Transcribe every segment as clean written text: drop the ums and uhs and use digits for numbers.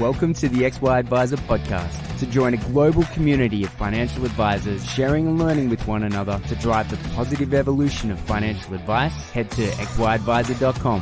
Welcome to the XY Advisor podcast. To join a global community of financial advisors sharing and learning with one another to drive the positive evolution of financial advice, head to xyadvisor.com.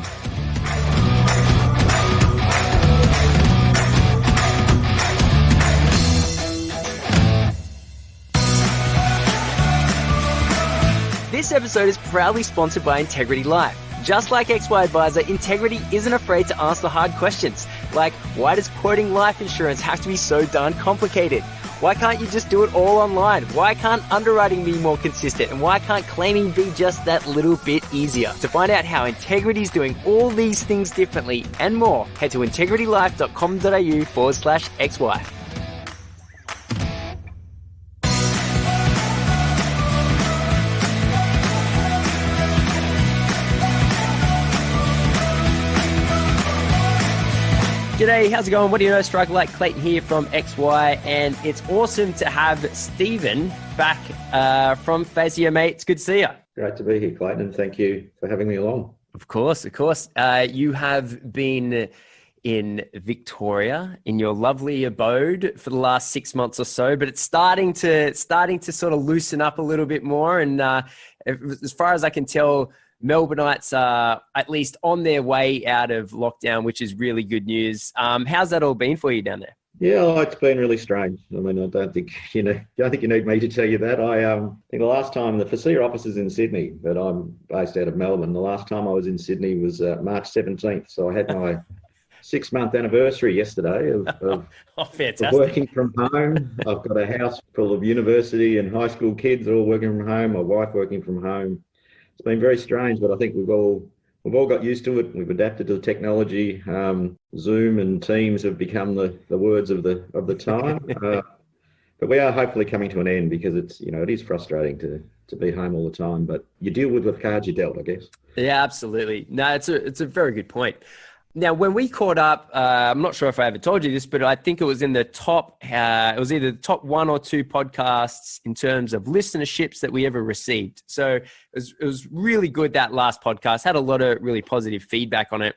This episode is proudly sponsored by Integrity Life. Just like XY Advisor, Integrity isn't afraid to ask the hard questions, like why does quoting life insurance have to be so darn complicated? Why can't you just do it all online? Why can't underwriting be more consistent? And why can't claiming be just that little bit easier? To find out how Integrity is doing all these things differently and more, head to integritylife.com.au/XY. G'day, how's it going? What do you know? Strike Like Clayton here from XY, and it's awesome to have Stephen back from FASEA, mate. It's good to see you. Great to be here, Clayton, and thank you for having me along. Of course. You have been in Victoria, in your lovely abode for the last 6 months or so, but it's starting to sort of loosen up a little bit more, and as far as I can tell, Melbourneites are at least on their way out of lockdown, which is really good news. How's that all been for you down there? Yeah, it's been really strange. I mean, I don't think you need me to tell you that. I think the last time the FASEA office is in Sydney, but I'm based out of Melbourne. The last time I was in Sydney was March 17th, so I had my 6-month anniversary yesterday of working from home. I've got a house full of university and high school kids all working from home. My wife working from home. It's been very strange, but I think we've all got used to it. We've adapted to the technology. Zoom and Teams have become the words of the time. But we are hopefully coming to an end because it is frustrating to be home all the time. But you deal with the cards you're dealt, I guess. Yeah, absolutely. No, it's a very good point. Now, when we caught up, I'm not sure if I ever told you this, but I think it was in the top, it was either the top 1 or 2 podcasts in terms of listenerships that we ever received. So it was really good, that last podcast, had a lot of really positive feedback on it.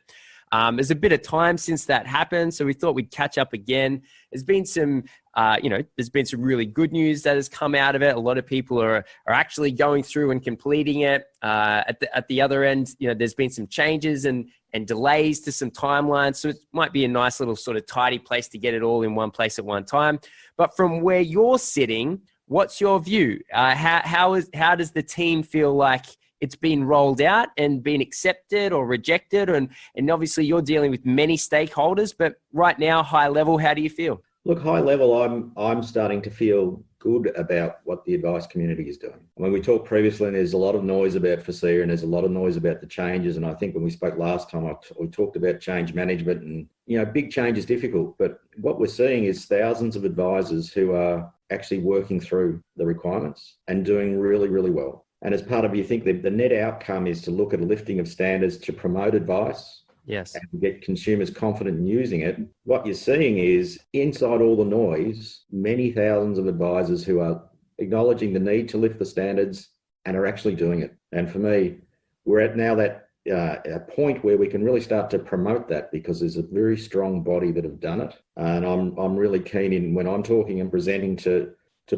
There's a bit of time since that happened, so we thought we'd catch up again. There's been some, there's been some really good news that has come out of it. A lot of people are actually going through and completing it. At the other end, there's been some changes and delays to some timelines. So it might be a nice little sort of tidy place to get it all in one place at one time. But from where you're sitting, what's your view? How does the team feel like it's been rolled out and been accepted or rejected? And obviously you're dealing with many stakeholders, but right now, high level, how do you feel? Look, high level, I'm starting to feel good about what the advice community is doing. I mean, we talked previously, and there's a lot of noise about FASEA, and there's a lot of noise about the changes. And I think when we spoke last time, we talked about change management, and big change is difficult. But what we're seeing is thousands of advisors who are actually working through the requirements and doing really, really well. And as part of, you think the net outcome is to look at a lifting of standards to promote advice. Yes. And get consumers confident in using it. What you're seeing is, inside all the noise, many thousands of advisors who are acknowledging the need to lift the standards and are actually doing it. And for me, we're at now that a point where we can really start to promote that, because there's a very strong body that have done it. And I'm really keen in, when I'm talking and presenting, to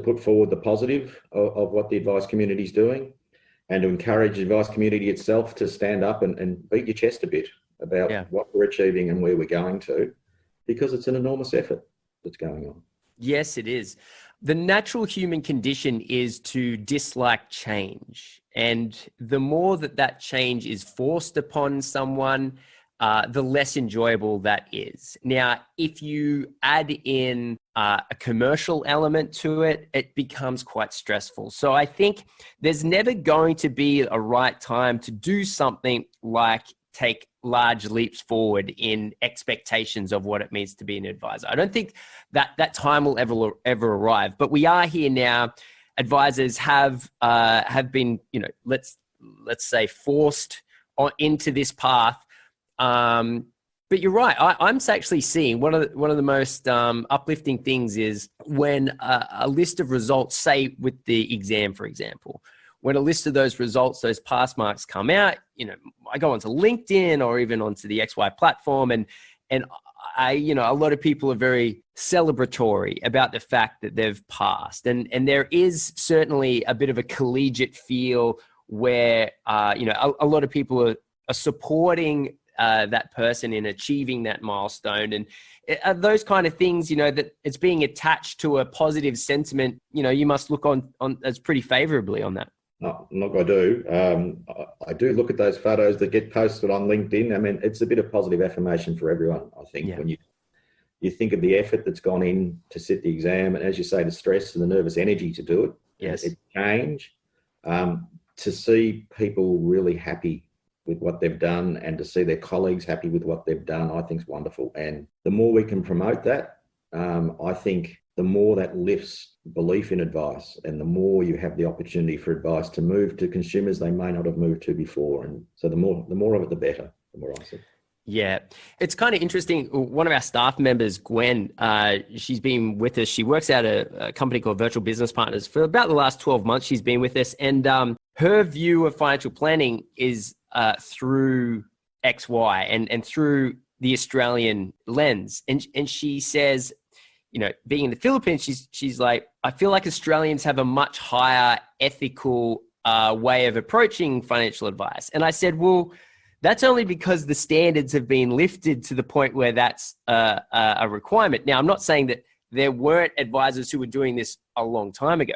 put forward the positive of what the advice community is doing, and to encourage the advice community itself to stand up and beat your chest a bit about what we're achieving and where we're going to, because it's an enormous effort that's going on. Yes, it is. The natural human condition is to dislike change. And the more that change is forced upon someone, the less enjoyable that is. Now, if you add in a commercial element to it, it becomes quite stressful. So I think there's never going to be a right time to do something like take large leaps forward in expectations of what it means to be an advisor. I don't think that time will ever arrive, but we are here now. Advisors have been, let's say, forced into this path. But you're right. I'm actually seeing one of the most uplifting things is when a list of results, say with the exam, for example, when a list of those results, those pass marks come out, I go onto LinkedIn or even onto the XY platform, and a lot of people are very celebratory about the fact that they've passed. And there is certainly a bit of a collegiate feel where, a lot of people are supporting that person in achieving that milestone. And those kind of things, that it's being attached to a positive sentiment, you must look on as pretty favorably on that. No, look, I do. I do look at those photos that get posted on LinkedIn. I mean, it's a bit of positive affirmation for everyone, I think, when you think of the effort that's gone in to sit the exam, and as you say, the stress and the nervous energy to do it. Yes. It change. To see people really happy with what they've done and to see their colleagues happy with what they've done, I think is wonderful. And the more we can promote that, I think the more that lifts belief in advice, and the more you have the opportunity for advice to move to consumers they may not have moved to before. And so the more of it, the better, the more I see. Yeah, it's kind of interesting. One of our staff members, Gwen, she's been with us. She works at a company called Virtual Business Partners for about the last 12 months. She's been with us, and her view of financial planning is through XY and through the Australian lens. And she says, being in the Philippines, she's like, I feel like Australians have a much higher ethical way of approaching financial advice. And I said, well, that's only because the standards have been lifted to the point where that's a requirement. Now, I'm not saying that there weren't advisors who were doing this a long time ago.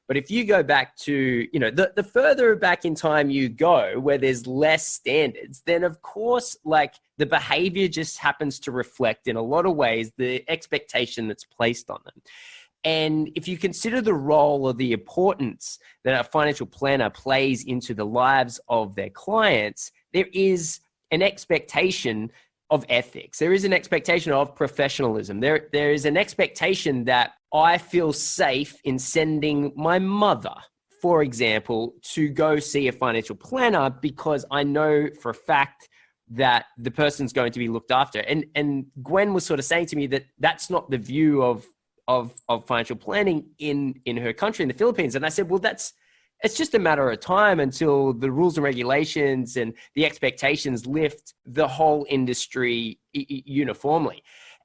But if you go back to, the further back in time you go where there's less standards, then of course, like the behavior just happens to reflect in a lot of ways the expectation that's placed on them. And if you consider the role or the importance that a financial planner plays into the lives of their clients, there is an expectation of ethics. There is an expectation of professionalism. There is an expectation that I feel safe in sending my mother, for example, to go see a financial planner because I know for a fact that the person's going to be looked after. And Gwen was sort of saying to me that that's not the view of financial planning in her country, in the Philippines. And I said, well, it's just a matter of time until the rules and regulations and the expectations lift the whole industry uniformly.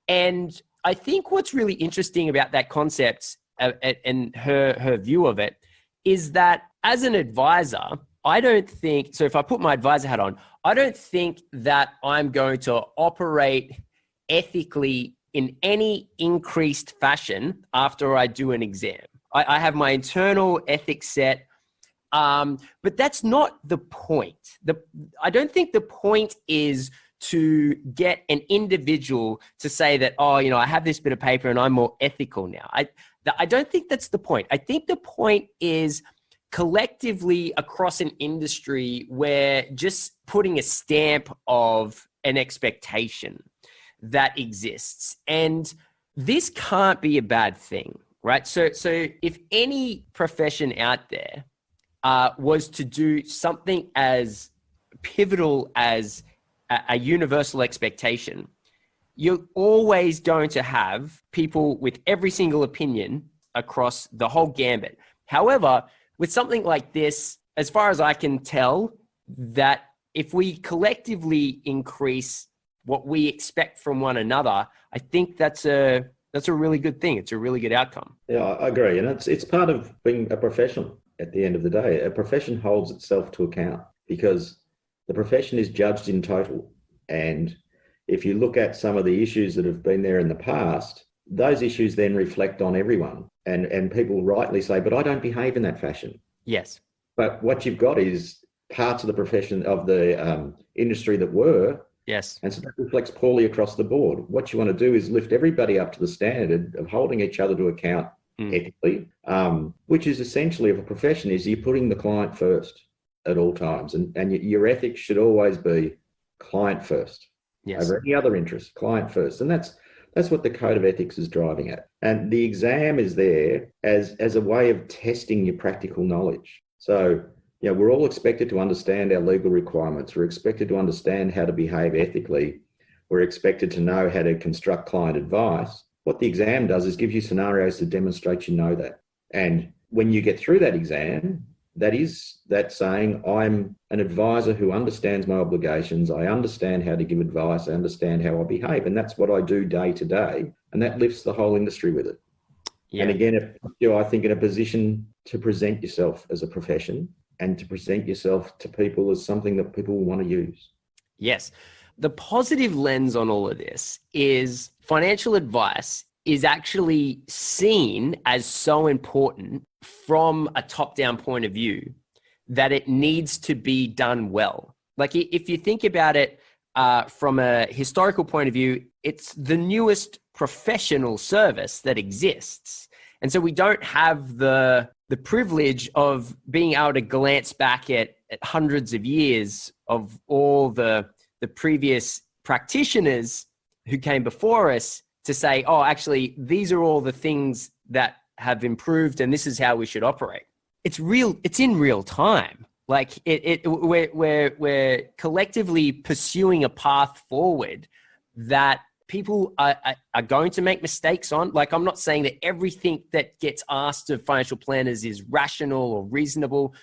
And I think what's really interesting about that concept and her view of it is that as an advisor, I don't think, so if I put my advisor hat on, I don't think that I'm going to operate ethically in any increased fashion after I do an exam. I have my internal ethics set, but that's not the point. I don't think the point is to get an individual to say that, I have this bit of paper and I'm more ethical now. I don't think that's the point. I think the point is collectively across an industry where just putting a stamp of an expectation that exists. And this can't be a bad thing, right? So if any profession out there was to do something as pivotal as a universal expectation, you're always going to have people with every single opinion across the whole gambit. However, with something like this, as far as I can tell, that if we collectively increase what we expect from one another, I think that's a really good thing. It's a really good outcome. Yeah, I agree. And it's part of being a professional at the end of the day. A profession holds itself to account because the profession is judged in total. And if you look at some of the issues that have been there in the past, those issues then reflect on everyone. And people rightly say, but I don't behave in that fashion. Yes. But what you've got is parts of the profession of the industry that were. Yes. And so that reflects poorly across the board. What you want to do is lift everybody up to the standard of holding each other to account ethically, which is essentially of a profession is you're putting the client first at all times. And your ethics should always be client first. Yes. Over any other interest, client first. And that's what the code of ethics is driving at. And the exam is there as a way of testing your practical knowledge. So, we're all expected to understand our legal requirements. We're expected to understand how to behave ethically. We're expected to know how to construct client advice. What the exam does is give you scenarios to demonstrate you know that. And when you get through that exam, that saying, I'm an advisor who understands my obligations. I understand how to give advice. I understand how I behave. And that's what I do day to day. And that lifts the whole industry with it. Yeah. And again, I think in a position to present yourself as a profession and to present yourself to people as something that people want to use. Yes. The positive lens on all of this is financial advice is actually seen as so important from a top-down point of view that it needs to be done well. Like if you think about it from a historical point of view, it's the newest professional service that exists. And so we don't have the privilege of being able to glance back at hundreds of years of all the previous practitioners who came before us to say, oh, actually, these are all the things that have improved and this is how we should operate. It's in real time. Like we're collectively pursuing a path forward that people are going to make mistakes on. Like, I'm not saying that everything that gets asked of financial planners is rational or reasonable,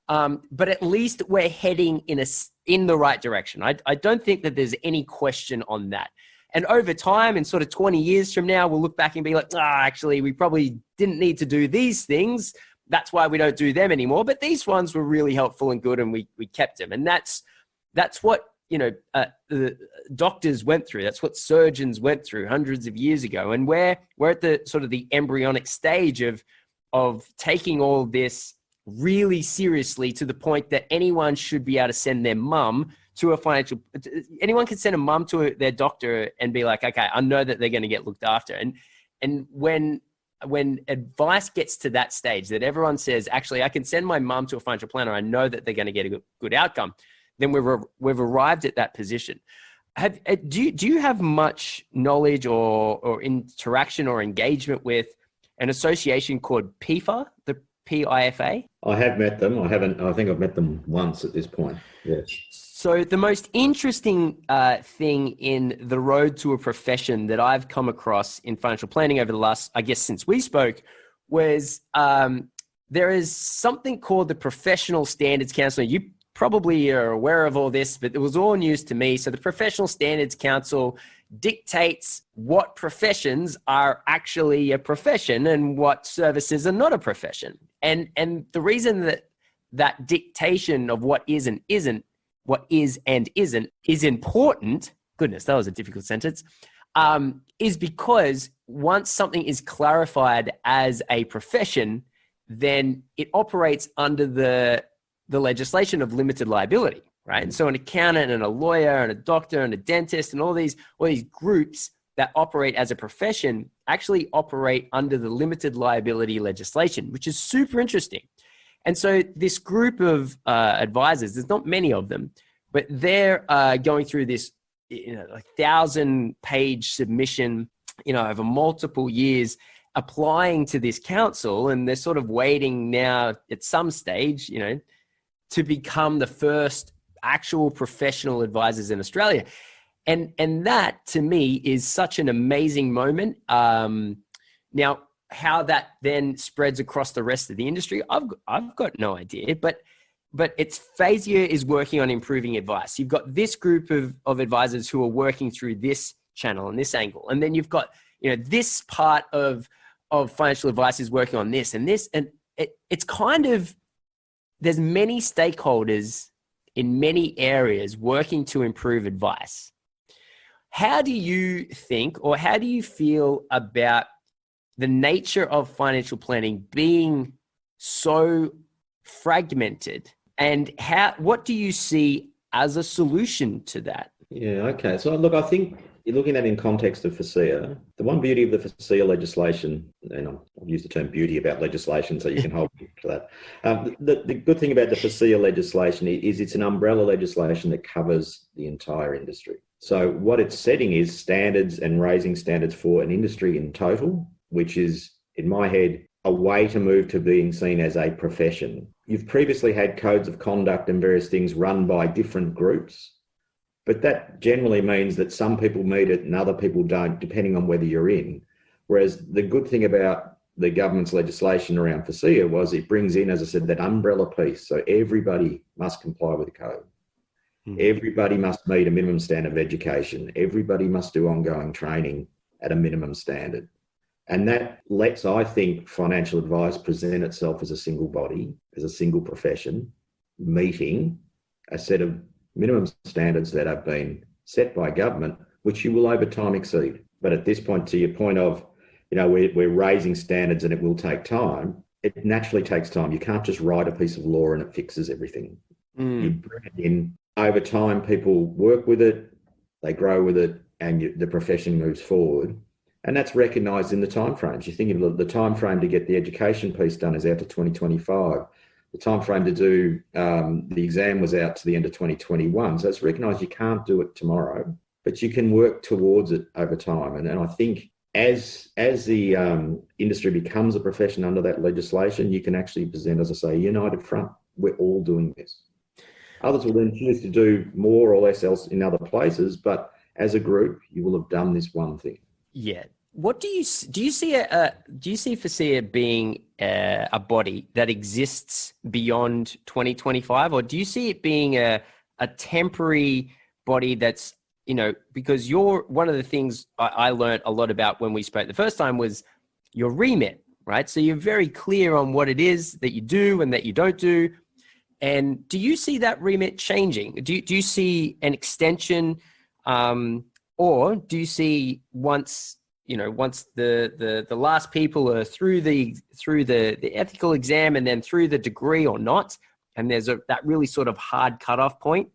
but at least we're heading in the right direction. I don't think that there's any question on that. And over time, and sort of 20 years from now, we'll look back and be like, actually, we probably didn't need to do these things. That's why we don't do them anymore. But these ones were really helpful and good, and we kept them. And that's what, the doctors went through. That's what surgeons went through hundreds of years ago. And we're at the sort of the embryonic stage of taking all this really seriously, to the point that anyone should be able to send their mum to anyone can send a mum to their doctor and be like, okay, I know that they're going to get looked after. And when advice gets to that stage, that everyone says, actually, I can send my mum to a financial planner, I know that they're going to get a good outcome, then we've arrived at that position. Do you have much knowledge or interaction or engagement with an association called PIFA, the PIFA? I have met them. I think I've met them once at this point. Yes. So the most interesting thing in the road to a profession that I've come across in financial planning over the last, I guess, since we spoke, was there is something called the Professional Standards Council. You probably are aware of all this, but it was all news to me. So the Professional Standards Council dictates what professions are actually a profession and what services are not a profession. And the reason that dictation of what is and isn't, what is and isn't, is important, goodness, that was a difficult sentence, is because once something is clarified as a profession, then it operates under the legislation of limited liability, right? And so an accountant and a lawyer and a doctor and a dentist and all these groups that operate as a profession actually operate under the limited liability legislation, which is super interesting. And so this group of advisors, there's not many of them, but they're going through this 1,000-page submission, over multiple years, applying to this council, and they're sort of waiting now at some stage, to become the first actual professional advisors in Australia. And that, to me, is such an amazing moment. Now, how that then spreads across the rest of the industry, I've got no idea. But it's FASEA is working on improving advice. You've got this group of advisors who are working through this channel and this angle. And then you've got, this part of financial advice is working on this and this. And it's kind of, there's many stakeholders in many areas working to improve advice. How do you think, or how do you feel about the nature of financial planning being so fragmented, and what do you see as a solution to that? Yeah, okay. So look, I think you're looking at it in context of FASEA. The one beauty of the FASEA legislation, and I'll use the term beauty about legislation so you can hold me to that. The good thing about the FASEA legislation is it's an umbrella legislation that covers the entire industry. So what it's setting is standards and raising standards for an industry in total, which is, in my head, a way to move to being seen as a profession. You've previously had codes of conduct and various things run by different groups, but that generally means that some people meet it and other people don't, depending on whether you're in. Whereas the good thing about the government's legislation around FASEA was it brings in, as I said, that umbrella piece. So everybody must comply with the code. Everybody must meet a minimum standard of education. Everybody must do ongoing training at a minimum standard. And that lets, I think, financial advice present itself as a single body, as a single profession, meeting a set of minimum standards that have been set by government, which you will over time exceed. But at this point, to your point of, we're raising standards and it will take time, it naturally takes time. You can't just write a piece of law and it fixes everything. You bring it in. Over time, people work with it, they grow with it, and the profession moves forward. And that's recognised in the timeframes. You think of the timeframe to get the education piece done is out to 2025. The timeframe to do the exam was out to the end of 2021. So it's recognised you can't do it tomorrow, but you can work towards it over time. And I think as the industry becomes a profession under that legislation, you can actually present, as I say, a united front. We're all doing this. Others will then choose to do more or less else in other places, but as a group, you will have done this one thing. Yeah. What do you see? Do you see FASEA being a body that exists beyond 2025, or do you see it being a temporary body that's, because you're one of the things I learned a lot about when we spoke the first time was your remit, right? So you're very clear on what it is that you do and that you don't do. And do you see that remit changing? Do you see an extension, or do you see once the last people are through the ethical exam and then through the degree or not, and there's that really sort of hard cutoff point?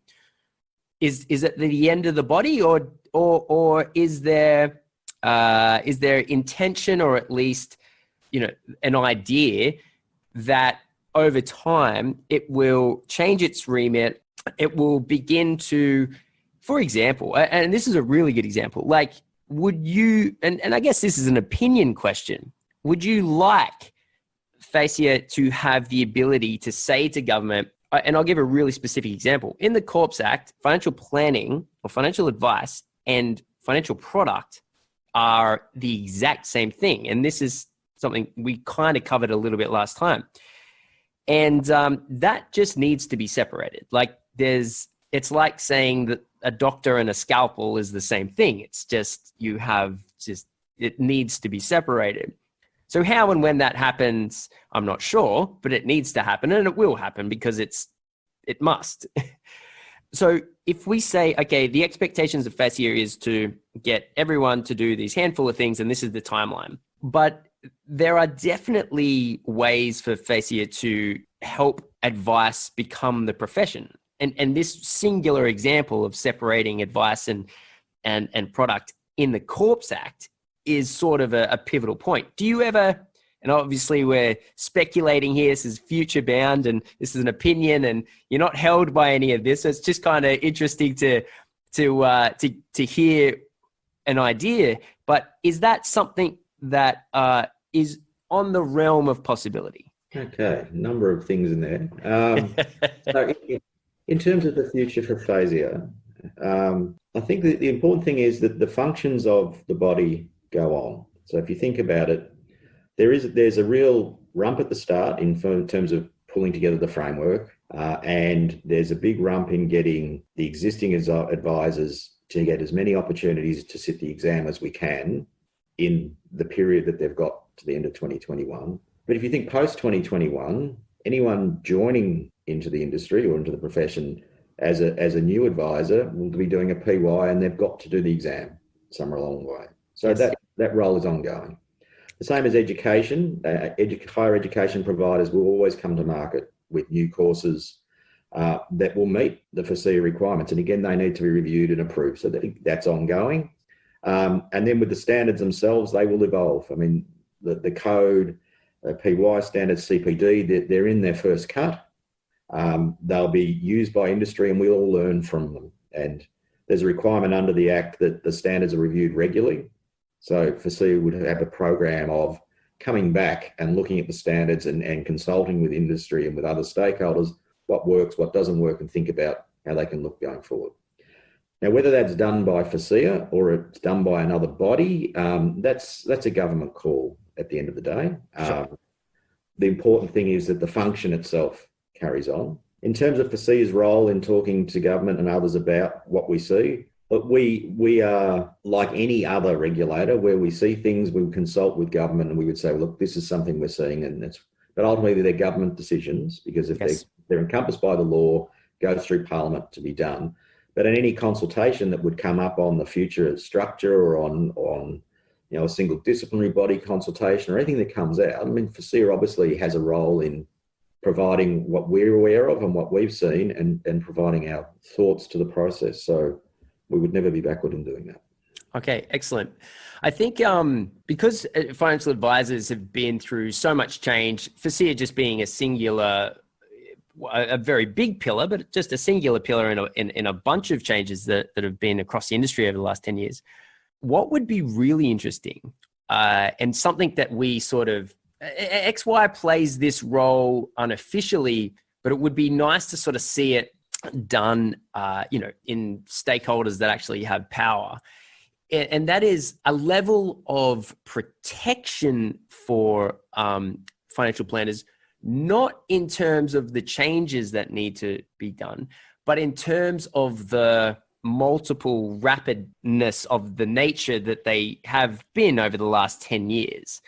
Is it the end of the body, or is there intention, or at least an idea that over time it will change its remit? It will begin to, for example, and this is a really good example, like, would you, and I guess this is an opinion question, would you like FASEA to have the ability to say to government, and I'll give a really specific example. In the Corps Act, financial planning or financial advice and financial product are the exact same thing. And this is something we kind of covered a little bit last time. And that just needs to be separated. Like it's like saying that a doctor and a scalpel is the same thing. It's just, it needs to be separated. So how and when that happens, I'm not sure, but it needs to happen, and it will happen because it must. So if we say, okay, the expectations of FASEA is to get everyone to do these handful of things, and this is the timeline, but there are definitely ways for FASEA to help advice become the profession. And this singular example of separating advice and product in the Corps Act is sort of a pivotal point. Do you ever, and obviously we're speculating here, this is future bound and this is an opinion and you're not held by any of this. So it's just kind of interesting to hear an idea, but is that something that is on the realm of possibility? Okay, a number of things in there. So in terms of the future for FASEA, I think that the important thing is that the functions of the body go on. So if you think about it, there's a real rump at the start in terms of pulling together the framework, and there's a big rump in getting the existing advisors to get as many opportunities to sit the exam as we can in the period that they've got to the end of 2021. But if you think post-2021, anyone joining into the industry or into the profession as a new advisor will be doing a PY, and they've got to do the exam somewhere along the way. So yes, that role is ongoing. The same as education. Higher education providers will always come to market with new courses that will meet the FASEA requirements. And again, they need to be reviewed and approved. So that's ongoing. And then with the standards themselves, they will evolve. I mean, the code, PY standards, CPD, they're in their first cut. They'll be used by industry and we'll all learn from them. And there's a requirement under the Act that the standards are reviewed regularly. So FASEA would have a program of coming back and looking at the standards and consulting with industry and with other stakeholders, what works, what doesn't work, and think about how they can look going forward. Now, whether that's done by FASEA or it's done by another body, that's a government call at the end of the day. Sure. The important thing is that the function itself carries on. In terms of FASEA's role in talking to government and others about what we see, but we are like any other regulator where we see things, we would consult with government and we would say, well, look, this is something we're seeing, but ultimately they're government decisions because if they're encompassed by the law, goes through Parliament to be done. But in any consultation that would come up on the future structure or on a single disciplinary body consultation or anything that comes out, I mean, FASEA obviously has a role in providing what we're aware of and what we've seen and providing our thoughts to the process. So we would never be backward in doing that. Okay, excellent. I think because financial advisors have been through so much change, FASEA just being a very big pillar, but just a singular pillar in a bunch of changes that have been across the industry over the last 10 years. What would be really interesting and something that we sort of, XY plays this role unofficially, but it would be nice to sort of see it done, in stakeholders that actually have power. And that is a level of protection for financial planners, not in terms of the changes that need to be done, but in terms of the multiple rapidness of the nature that they have been over the last 10 years.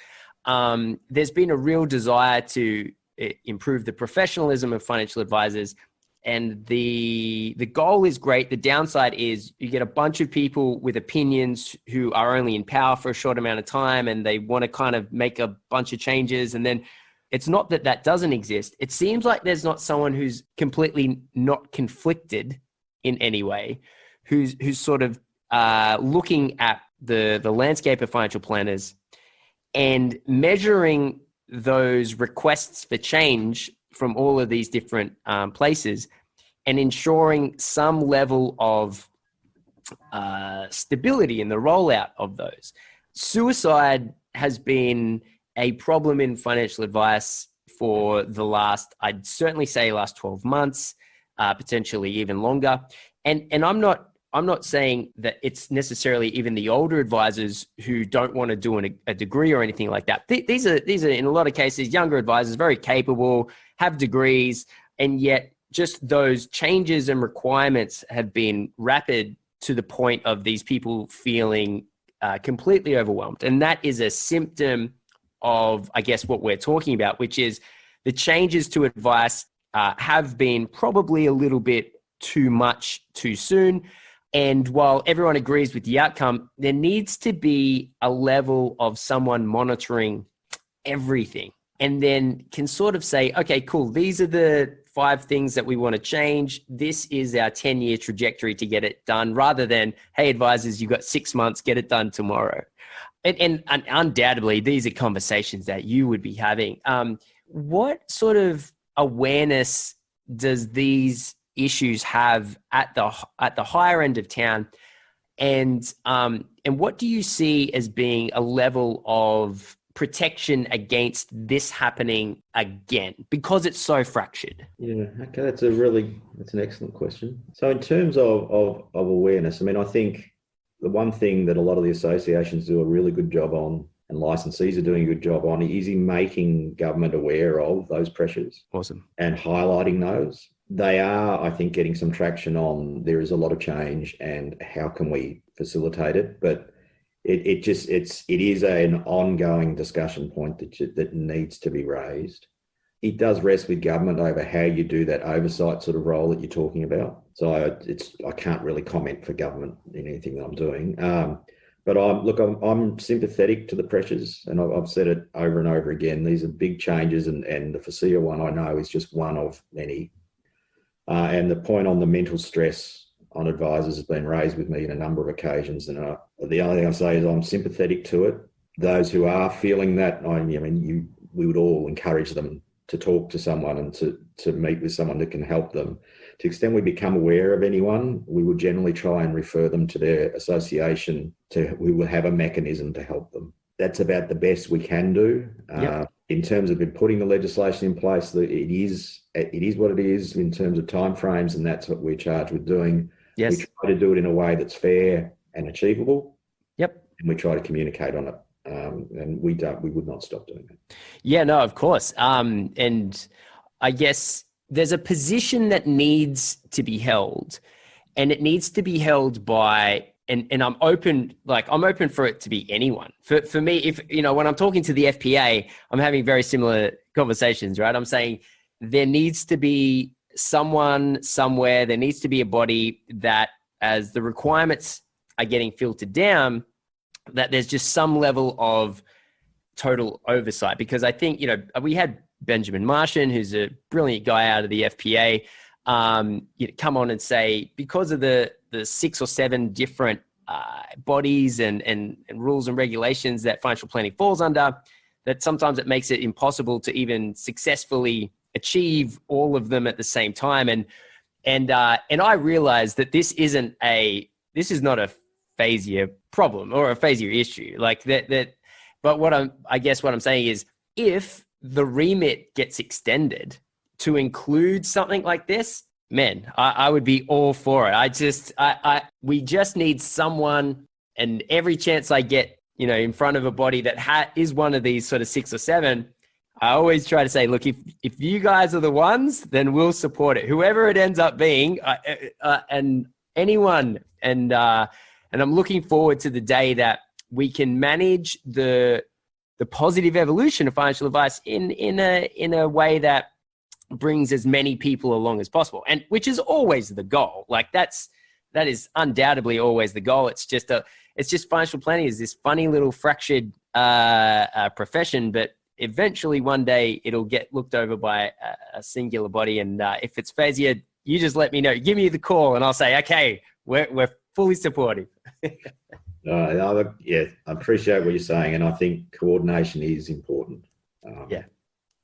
There's been a real desire to improve the professionalism of financial advisors, and the goal is great. The downside is you get a bunch of people with opinions who are only in power for a short amount of time, and they want to kind of make a bunch of changes, and then it's not that doesn't exist. It seems like there's not someone who's completely not conflicted in any way, who's sort of looking at the landscape of financial planners and measuring those requests for change from all of these different places and ensuring some level of stability in the rollout of those. Suicide has been a problem in financial advice for the last, I'd certainly say last 12 months, potentially even longer. And I'm not saying that it's necessarily even the older advisors who don't want to do a degree or anything like that. These are in a lot of cases younger advisors, very capable, have degrees, and yet just those changes and requirements have been rapid to the point of these people feeling completely overwhelmed. And that is a symptom of, I guess, what we're talking about, which is the changes to advice have been probably a little bit too much too soon. And while everyone agrees with the outcome, there needs to be a level of someone monitoring everything and then can sort of say, okay, cool, these are the 5 things that we want to change. This is our 10-year trajectory to get it done, rather than, hey, advisors, you've got 6 months, get it done tomorrow. And undoubtedly, these are conversations that you would be having. What sort of awareness does these issues have at the higher end of town, and what do you see as being a level of protection against this happening again, because it's so fractured? Yeah, okay, that's an excellent question. So in terms of awareness, I mean, I think the one thing that a lot of the associations do a really good job on, and licensees are doing a good job on, is in making government aware of those pressures. Awesome. And highlighting those. They are, I think, getting some traction on, there is a lot of change and how can we facilitate it? But it is an ongoing discussion point that needs to be raised. It does rest with government over how you do that oversight sort of role that you're talking about. So I can't really comment for government in anything that I'm doing. But I'm sympathetic to the pressures, and I've said it over and over again. These are big changes, and the FASEA one I know is just one of many. And the point on the mental stress on advisors has been raised with me on a number of occasions. And the only thing I say is I'm sympathetic to it. Those who are feeling that, we would all encourage them to talk to someone and to meet with someone that can help them. To the extent we become aware of anyone, we will generally try and refer them to their association. We will have a mechanism to help them. That's about the best we can do. Yep. In terms of putting the legislation in place, it is what it is in terms of timeframes, and that's what we're charged with doing. We Yes. try to do it in a way that's fair and achievable, Yep. and we try to communicate on it. And we would not stop doing that. Yeah, no, of course. And I guess there's a position that needs to be held, and it needs to be held by, and I'm open for it to be anyone. For me, if, when I'm talking to the FPA, I'm having very similar conversations, right? I'm saying there needs to be someone somewhere, there needs to be a body that, as the requirements are getting filtered down, that there's just some level of total oversight. Because I think, we had Benjamin Martian, who's a brilliant guy out of the FPA, come on and say, because of the 6 or 7 different bodies and rules and regulations that financial planning falls under, that sometimes it makes it impossible to even successfully achieve all of them at the same time. And I realized that this is not a FASEA problem or a FASEA issue like that. But what I'm saying is, if the remit gets extended to include something like this, man, I would be all for it. We just need someone, and every chance I get, in front of a body that is one of these sort of 6 or 7, I always try to say, look, if you guys are the ones, then we'll support it, whoever it ends up being, and anyone. And I'm looking forward to the day that we can manage the positive evolution of financial advice in a way that brings as many people along as possible, and which is always the goal. Like that is undoubtedly always the goal. It's just financial planning is this funny little fractured profession, but eventually one day it'll get looked over by a singular body. And if it's FASEA, you just let me know. Give me the call, and I'll say, okay, we're fully supportive. Yeah, I appreciate what you're saying, and I think coordination is important.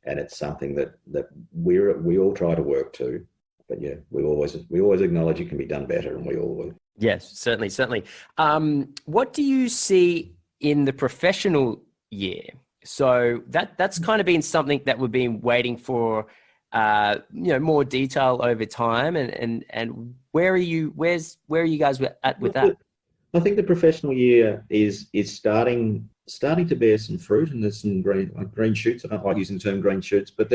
And it's something that we all try to work to. But yeah, we always acknowledge it can be done better, and we all will. Yes, certainly. What do you see in the professional year? So that's kind of been something that we've been waiting for, more detail over time. And where are you guys at with that? I think the professional year is starting to bear some fruit, and there's some green shoots. I don't like using the term green shoots, but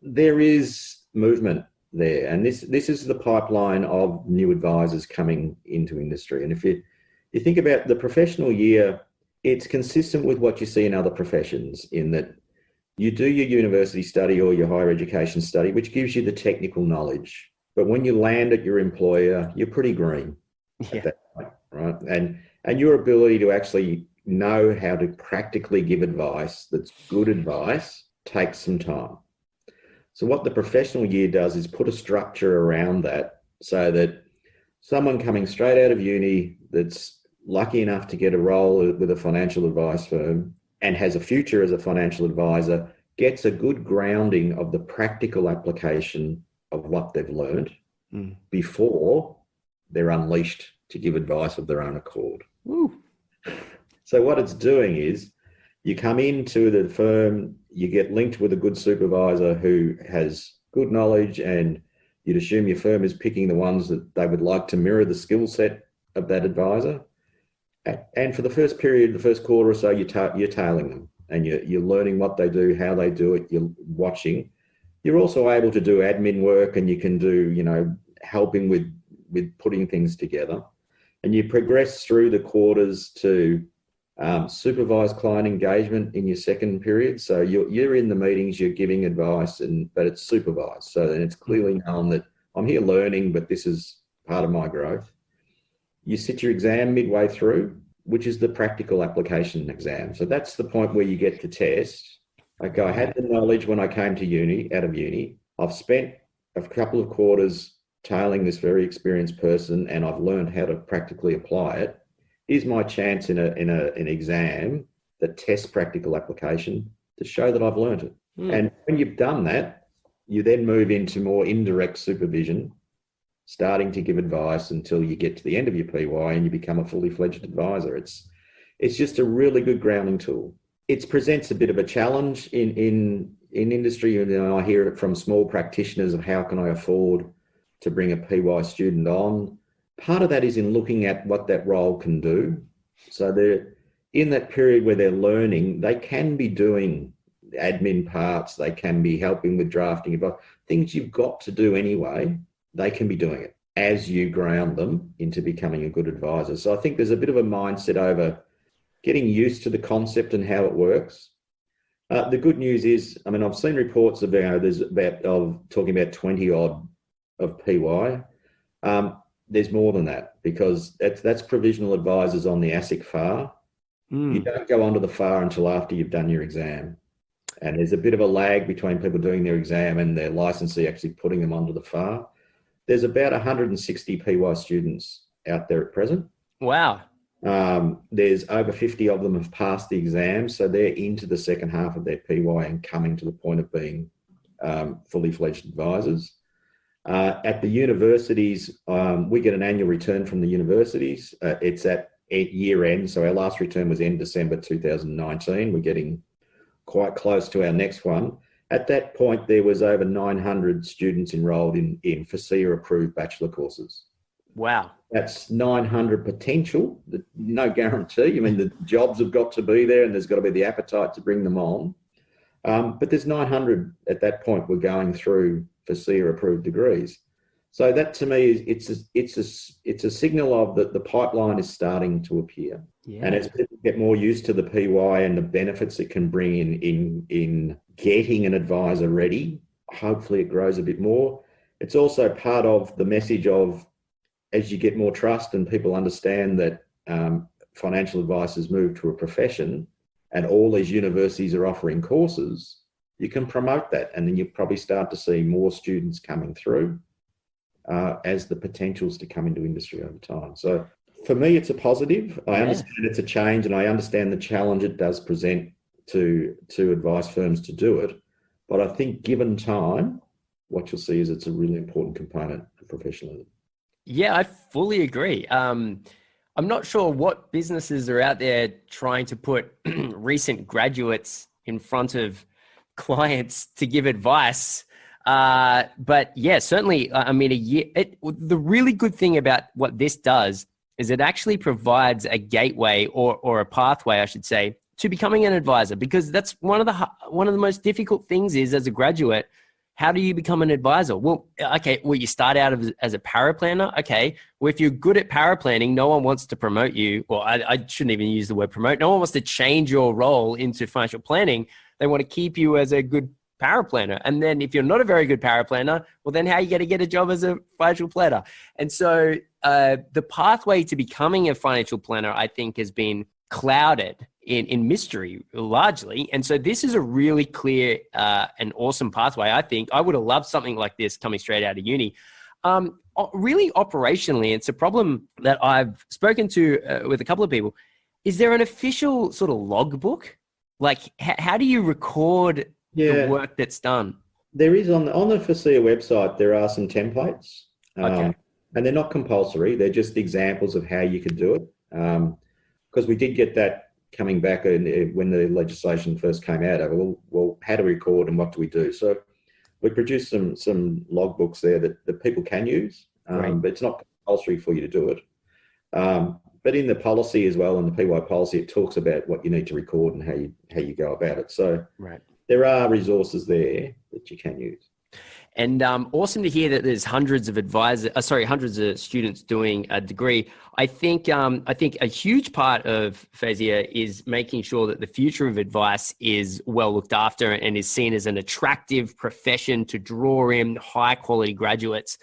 there is movement there, and this is the pipeline of new advisors coming into industry. And if you think about the professional year, it's consistent with what you see in other professions, in that you do your university study or your higher education study, which gives you the technical knowledge, but when you land at your employer, you're pretty green at that point, right? And your ability to actually know how to practically give advice that's good advice takes some time. So what the professional year does is put a structure around that, so that someone coming straight out of uni that's lucky enough to get a role with a financial advice firm and has a future as a financial advisor gets a good grounding of the practical application of what they've learned before they're unleashed to give advice of their own accord. Woo. So what it's doing is, you come into the firm, you get linked with a good supervisor who has good knowledge, and you'd assume your firm is picking the ones that they would like to mirror the skill set of that advisor. And for the first period, the first quarter or so, you're tailing them, and you're learning what they do, how they do it, you're watching. You're also able to do admin work, and you can do, helping with putting things together. And you progress through the quarters to supervised client engagement in your second period. So you're in the meetings, you're giving advice, but it's supervised. So then it's clearly known that I'm here learning, but this is part of my growth. You sit your exam midway through, which is the practical application exam. So that's the point where you get to test. Okay, I had the knowledge when I came to out of uni. I've spent a couple of quarters tailing this very experienced person, and I've learned how to practically apply it. Here's my chance in an exam that tests practical application to show that I've learned it. And when you've done that, you then move into more indirect supervision, starting to give advice until you get to the end of your PY and you become a fully fledged advisor. It's just a really good grounding tool. It presents a bit of a challenge in industry. I hear it from small practitioners of how can I afford to bring a PY student on. part of that is in looking at what that role can do. So they're in that period where they're learning, they can be doing admin parts, they can be helping with drafting, but things you've got to do anyway, they can be doing it as you ground them into becoming a good advisor. So I think there's a bit of a mindset over getting used to the concept and how it works. The good news is, I mean, I've seen reports about talking about 20 odd of PY. There's more than that, because that's provisional advisors on the ASIC FAR. You don't go onto the FAR until after you've done your exam. And there's a bit of a lag between people doing their exam and their licensee actually putting them onto the FAR. There's about 160 PY students out there at present. Wow. There's over 50 of them have passed the exam, so they're into the second half of their PY and coming to the point of being fully fledged advisors. At the universities, we get an annual return from the universities. It's at year end, so our last return was end December 2019. We're getting quite close to our next one. At that point, there was over 900 students enrolled in FASEA approved bachelor courses. Wow. That's 900 potential, no guarantee. I mean, the jobs have got to be there and there's got to be the appetite to bring them on. But there's 900 at that point were going through FASEA approved degrees. So that to me, it's a signal of that the pipeline is starting to appear. Yeah. And as people get more used to the PY and the benefits it can bring in getting an advisor ready, hopefully it grows a bit more. It's also part of the message of, as you get more trust and people understand that financial advice has moved to a profession and all these universities are offering courses, you can promote that, and then you probably start to see more students coming through as the potentials to come into industry over time. So for me, it's a positive. I understand it's a change, and I understand the challenge it does present to advice firms to do it. But I think given time, what you'll see is it's a really important component of professionalism. Yeah, I fully agree. I'm not sure what businesses are out there trying to put recent graduates in front of clients to give advice. But yeah, certainly, I mean, the really good thing about what this does is it actually provides a gateway or a pathway, I should say, to becoming an advisor, because that's one of the most difficult things is, as a graduate, how do you become an advisor? Well, you start out as a paraplanner. Okay, well, if you're good at paraplanning, no one wants to promote you. Well, I shouldn't even use the word promote. No one wants to change your role into financial planning. They want to keep you as a good paraplanner. And then if you're not a very good paraplanner, well, then how are you going to get a job as a financial planner? And so the pathway to becoming a financial planner, I think, has been clouded in mystery largely. And so this is a really clear and awesome pathway. I think I would have loved something like this coming straight out of uni. Really operationally, it's a problem that I've spoken to with a couple of people. Is there an official sort of logbook? Like, how do you record the work that's done? There is on the FASEA website, there are some templates. And they're not compulsory. They're just examples of how you could do it. Because we did get that coming back when the legislation first came out over, well, how to record and what do we do? So we produced some logbooks there that people can use, but it's not compulsory for you to do it. But in the policy as well, in the PY policy, it talks about what you need to record and how you go about it. So there are resources there that you can use. And awesome to hear that there's hundreds of students doing a degree. I think a huge part of FASEA is making sure that the future of advice is well looked after and is seen as an attractive profession to draw in high quality graduates.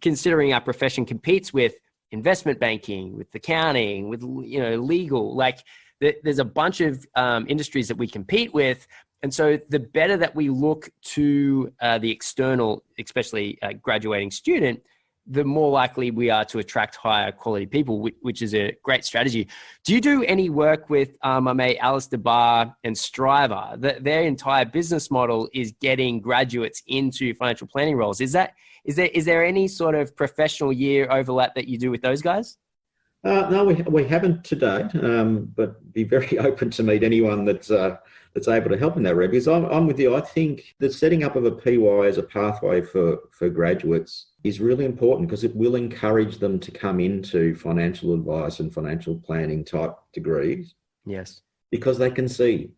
Considering our profession competes with investment banking, with accounting, with legal, like there's a bunch of industries that we compete with. And so the better that we look to the external, especially graduating student, the more likely we are to attract higher quality people, which is a great strategy. Do you do any work with my mate Alistair Barr and Striver? Their entire business model is getting graduates into financial planning roles. Is there any sort of professional year overlap that you do with those guys? No, we haven't to date, but be very open to meet anyone that's able to help in that area. Because I'm with you. I think the setting up of a PY as a pathway for graduates is really important because it will encourage them to come into financial advice and financial planning type degrees. Yes. Because they can see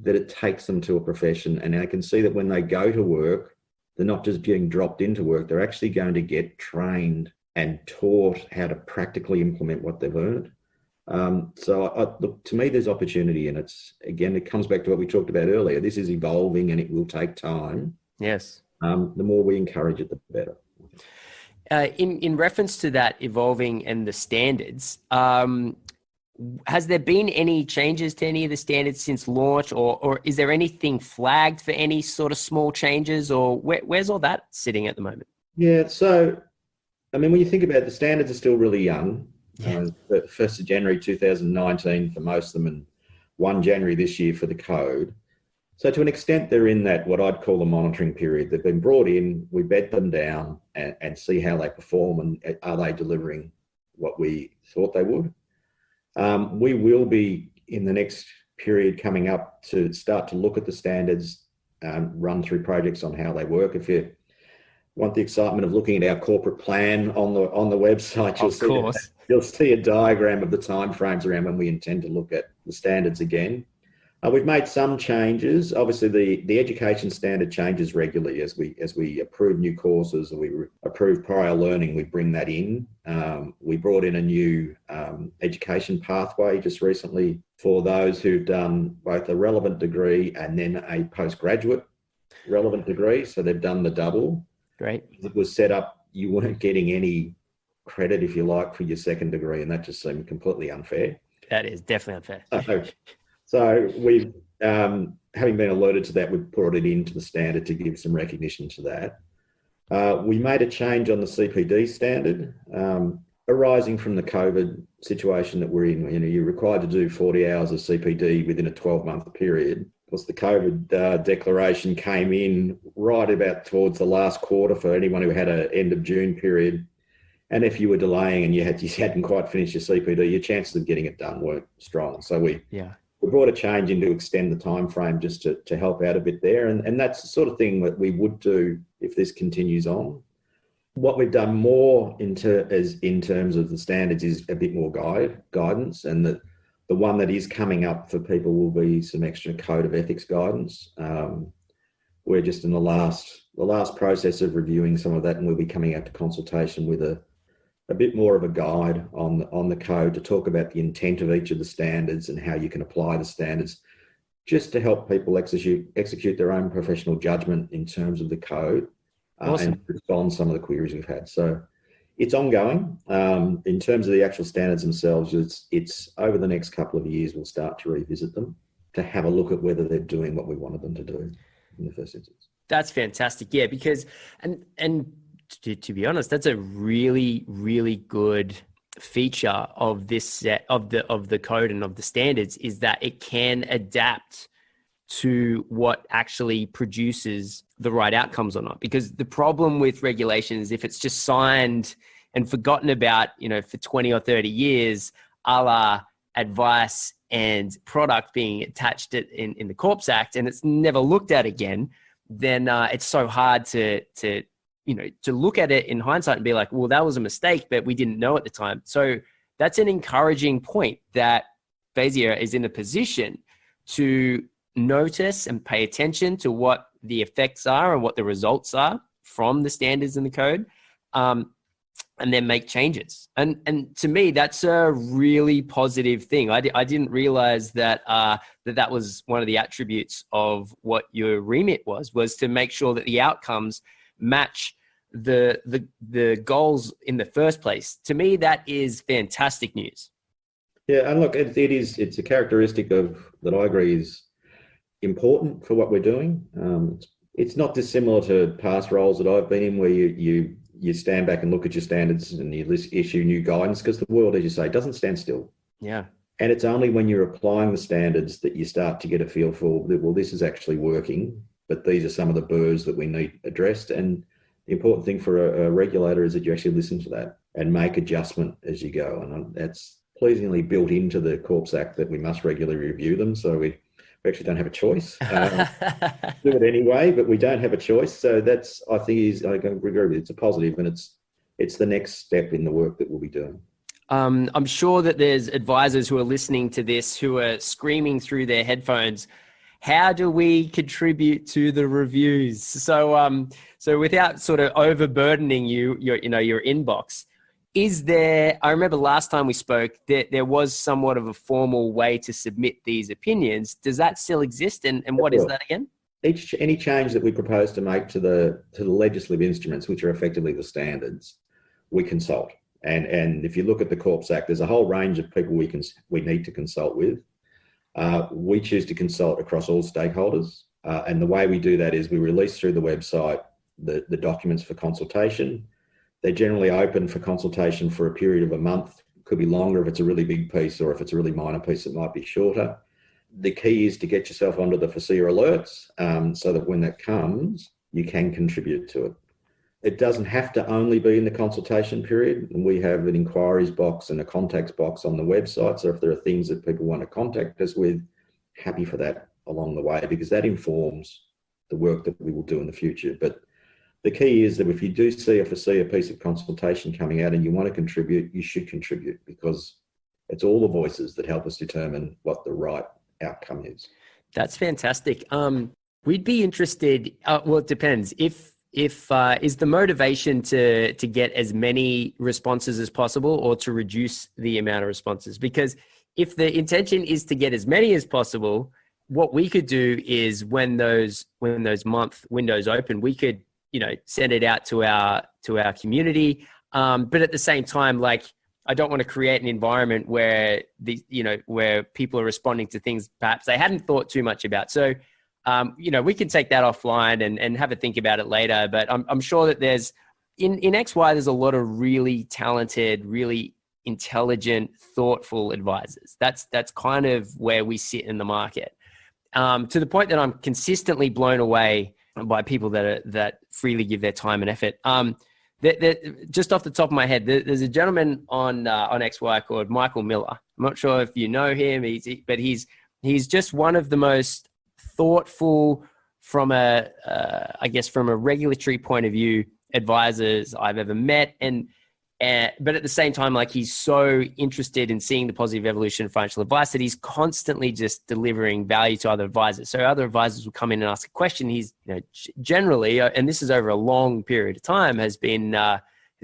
that it takes them to a profession, and they can see that when they go to work, they're not just getting dropped into work, they're actually going to get trained and taught how to practically implement what they've learned. Look, to me, there's opportunity, and it comes back to what we talked about earlier. This is evolving and it will take time. Yes. The more we encourage it, the better. In reference to that evolving and the standards, has there been any changes to any of the standards since launch, or is there anything flagged for any sort of small changes, or where's all that sitting at the moment? Yeah, so, I mean, when you think about it, the standards are still really young. Yeah. 1st of January 2019 for most of them, and 1 January this year for the code. So to an extent, they're in that, what I'd call the monitoring period. They've been brought in, we bed them down and see how they perform, and are they delivering what we thought they would. We will be, in the next period coming up, to start to look at the standards, run through projects on how they work. If you want the excitement of looking at our corporate plan on the website, you'll see a diagram of the timeframes around when we intend to look at the standards again. We've made some changes. Obviously, the education standard changes regularly as we approve new courses or we approve prior learning. We bring that in. We brought in a new education pathway just recently for those who've done both a relevant degree and then a postgraduate relevant degree. So they've done the double. Great. It was set up, you weren't getting any credit, if you like, for your second degree, and that just seemed completely unfair. That is definitely unfair. So we've, having been alerted to that, we've brought it into the standard to give some recognition to that. We made a change on the CPD standard, arising from the COVID situation that we're in. You know, you're required to do 40 hours of CPD within a 12-month period. Of course, the COVID declaration came in right about towards the last quarter for anyone who had an end of June period. And if you were delaying and you hadn't quite finished your CPD, your chances of getting it done weren't strong. So we brought a change in to extend the time frame just to help out a bit there. And that's the sort of thing that we would do if this continues on. What we've done more in terms of the standards is a bit more guidance, and the one that is coming up for people will be some extra code of ethics guidance. We're just in the last process of reviewing some of that, and we'll be coming out to consultation with a bit more of a guide on the code to talk about the intent of each of the standards and how you can apply the standards, just to help people execute their own professional judgment in terms of the code. Awesome. And respond to some of the queries we've had. So it's ongoing. In terms of the actual standards themselves, it's over the next couple of years we'll start to revisit them to have a look at whether they're doing what we wanted them to do in the first instance. That's fantastic. Yeah, because and to be honest, that's a really, really good feature of this set of the code and of the standards, is that it can adapt to what actually produces the right outcomes or not. Because the problem with regulation is if it's just signed and forgotten about, for 20 or 30 years, a la advice and product being attached in the Corps Act, and it's never looked at again, then it's so hard to look at it in hindsight and be like, well, that was a mistake, but we didn't know at the time. So that's an encouraging point that FASEA is in a position to notice and pay attention to what the effects are and what the results are from the standards in the code, and then make changes. And to me, that's a really positive thing. I didn't realize that that was one of the attributes of what your remit was to make sure that the outcomes match the goals in the first place. To me, that is fantastic news. Yeah, and look, it's a characteristic that I agree is important for what we're doing. It's not dissimilar to past roles that I've been in, where you stand back and look at your standards and you issue new guidance, because the world, as you say, doesn't stand still. Yeah. And it's only when you're applying the standards that you start to get a feel for that, well, this is actually working, but these are some of the burrs that we need addressed. And the important thing for a regulator is that you actually listen to that. and make adjustment as you go. And that's pleasingly built into the Corps Act that we must regularly review them. So we actually don't have a choice. Do it anyway, but we don't have a choice. So that's, I think, I agree with you, it's a positive, and it's the next step in the work that we'll be doing. I'm sure that there's advisors who are listening to this who are screaming through their headphones, how do we contribute to the reviews? So, so without sort of overburdening your inbox, is there, I remember last time we spoke, there was somewhat of a formal way to submit these opinions. Does that still exist? And what is that again? Any change that we propose to make to the legislative instruments, which are effectively the standards, we consult. And if you look at the Corps Act, there's a whole range of people we need to consult with. We choose to consult across all stakeholders. And the way we do that is we release through the website the documents for consultation. They're generally open for consultation for a period of a month. Could be longer if it's a really big piece, or if it's a really minor piece, it might be shorter. The key is to get yourself onto the FASEA alerts so that when that comes, you can contribute to it. It doesn't have to only be in the consultation period. And we have an inquiries box and a contacts box on the website. So if there are things that people want to contact us with, happy for that along the way, because that informs the work that we will do in the future. But the key is that if you do see a FASEA piece of consultation coming out and you want to contribute, you should contribute, because it's all the voices that help us determine what the right outcome is. That's fantastic. We'd be interested, well, it depends. If is the motivation to get as many responses as possible, or to reduce the amount of responses? Because if the intention is to get as many as possible, what we could do is when those month windows open, we could, send it out to our community. But at the same time, like, I don't want to create an environment where where people are responding to things perhaps they hadn't thought too much about. So, we can take that offline and have a think about it later. But I'm sure that there's in XY, there's a lot of really talented, really intelligent, thoughtful advisors. That's kind of where we sit in the market. To the point that I'm consistently blown away by people that freely give their time and effort. Just off the top of my head, there's a gentleman on XY called Michael Miller. I'm not sure if you know him, but he's just one of the most thoughtful from a regulatory point of view advisors I've ever met. But at the same time, like, he's so interested in seeing the positive evolution of financial advice that he's constantly just delivering value to other advisors. So other advisors will come in and ask a question. He's, generally, and this is over a long period of time, has been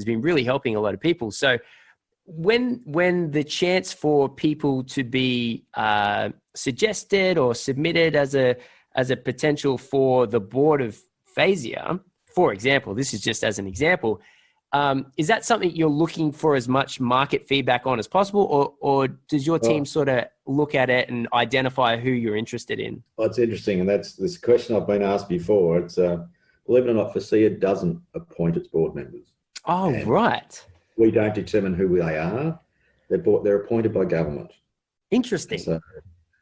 really helping a lot of people. So when the chance for people to be suggested or submitted as a potential for the board of FASEA, for example, this is just as an example, is that something you're looking for as much market feedback on as possible, or does your team sort of look at it and identify who you're interested in? Well, it's interesting, and that's this question I've been asked before. It's believe it or not, FASEA doesn't appoint its board members. Oh, and right. We don't determine who they are. They're appointed by government. Interesting.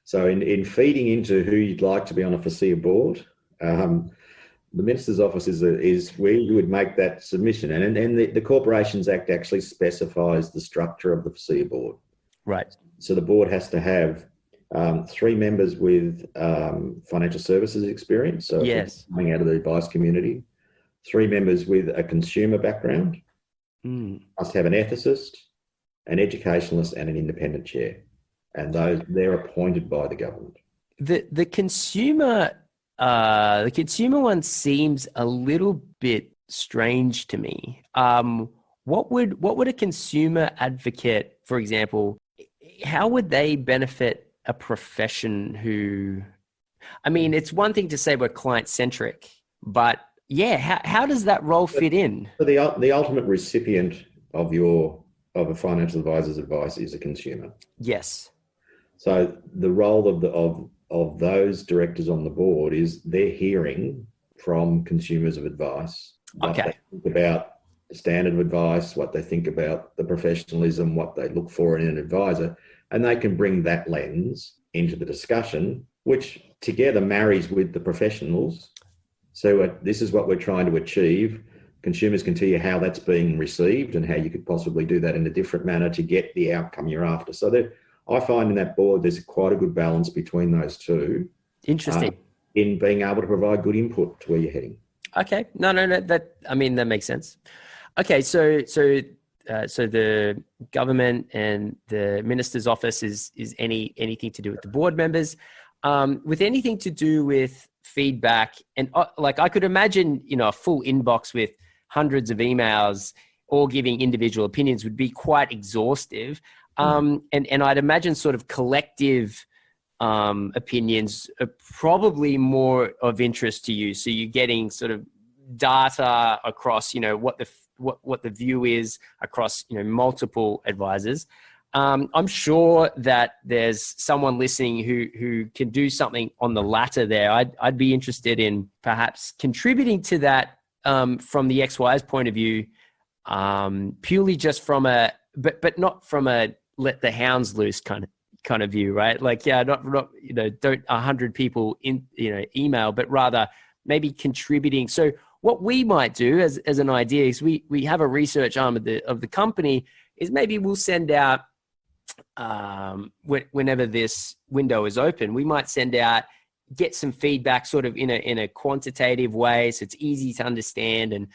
So in feeding into who you'd like to be on a FASEA board, the Minister's Office is where you would make that submission. And the Corporations Act actually specifies the structure of the FASEA board. Right. So the board has to have 3 members with financial services experience. So yes, coming out of the advice community. 3 members with a consumer background. Must have an ethicist, an educationalist, and an independent chair. And they're appointed by the government. The consumer one seems a little bit strange to me. What would a consumer advocate, for example, how would they benefit a profession who, I mean, it's one thing to say we're client centric, but yeah, how does that role fit in? So the ultimate recipient of a financial advisor's advice is a consumer. Yes. So the role of those directors on the board is they're hearing from consumers of advice what they think about the standard of advice, what they think about the professionalism, what they look for in an advisor, and they can bring that lens into the discussion, which together marries with the professionals. So this is what we're trying to achieve. consumers can tell you how that's being received and how you could possibly do that in a different manner to get the outcome you're after. So I find in that board there's quite a good balance between those two. Interesting. In being able to provide good input to where you're heading. Okay. No. That makes sense. Okay. So the government and the minister's office is anything to do with the board members, with anything to do with feedback. And like, I could imagine, a full inbox with hundreds of emails, all giving individual opinions would be quite exhaustive. And I'd imagine sort of collective opinions are probably more of interest to you. So you're getting sort of data across, what the view is across, multiple advisors. I'm sure that there's someone listening who can do something on the latter there. I'd be interested in perhaps contributing to that from the XY's point of view, purely just from but not from a let the hounds loose kind of view, right? Like, yeah, not don't 100 people email, but rather maybe contributing. So what we might do as an idea is we have a research arm of the company is maybe we'll send out whenever this window is open, we might send out, get some feedback sort of in a quantitative way, so it's easy to understand, and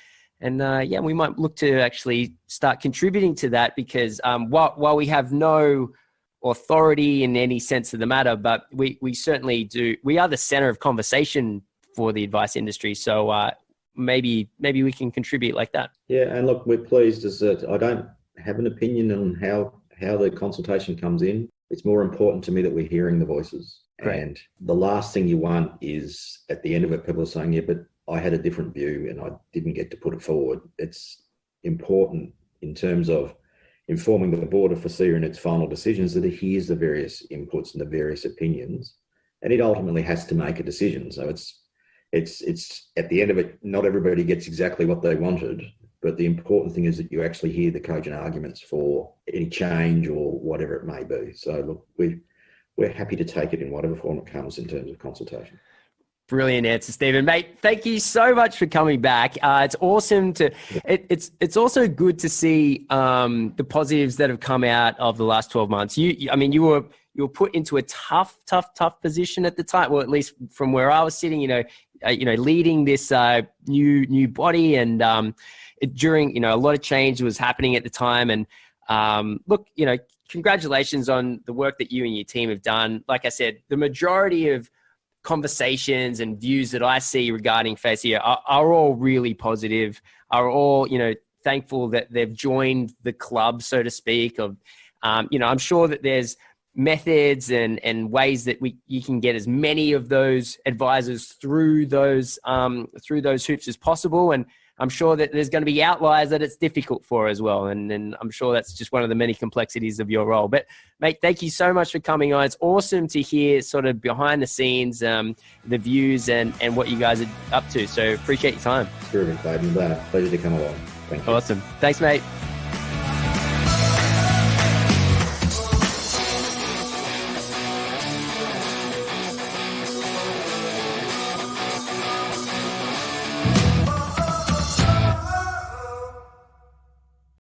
we might look to actually start contributing to that, because while we have no authority in any sense of the matter, but we certainly do. We are the center of conversation for the advice industry, so maybe we can contribute like that. Yeah, and look, we're pleased as that I don't have an opinion on how the consultation comes in. It's more important to me that we're hearing the voices. Great. And the last thing you want is at the end of it, people are saying, yeah, but I had a different view and I didn't get to put it forward. It's important in terms of informing the board of FASEA in its final decisions that it hears the various inputs and the various opinions, and it ultimately has to make a decision. So it's at the end of it, not everybody gets exactly what they wanted, but the important thing is that you actually hear the cogent arguments for any change or whatever it may be. So look, we're happy to take it in whatever form it comes in terms of consultation. Brilliant answer, Stephen. Mate, thank you so much for coming back. It's awesome to. It's also good to see the positives that have come out of the last 12 months. You were put into a tough position at the time. Well, at least from where I was sitting, leading this new body, and during a lot of change was happening at the time. And look, congratulations on the work that you and your team have done. Like I said, the majority of conversations and views that I see regarding FASEA are all really positive, are all, thankful that they've joined the club, so to speak, of, I'm sure that there's methods and ways that you can get as many of those advisors through those hoops as possible. And I'm sure that there's going to be outliers that it's difficult for as well. And I'm sure that's just one of the many complexities of your role. But mate, thank you so much for coming on. It's awesome to hear sort of behind the scenes, the views and what you guys are up to. So appreciate your time. Terrific, Clayton. Pleasure to come along. Thank you. Awesome. Thanks, mate.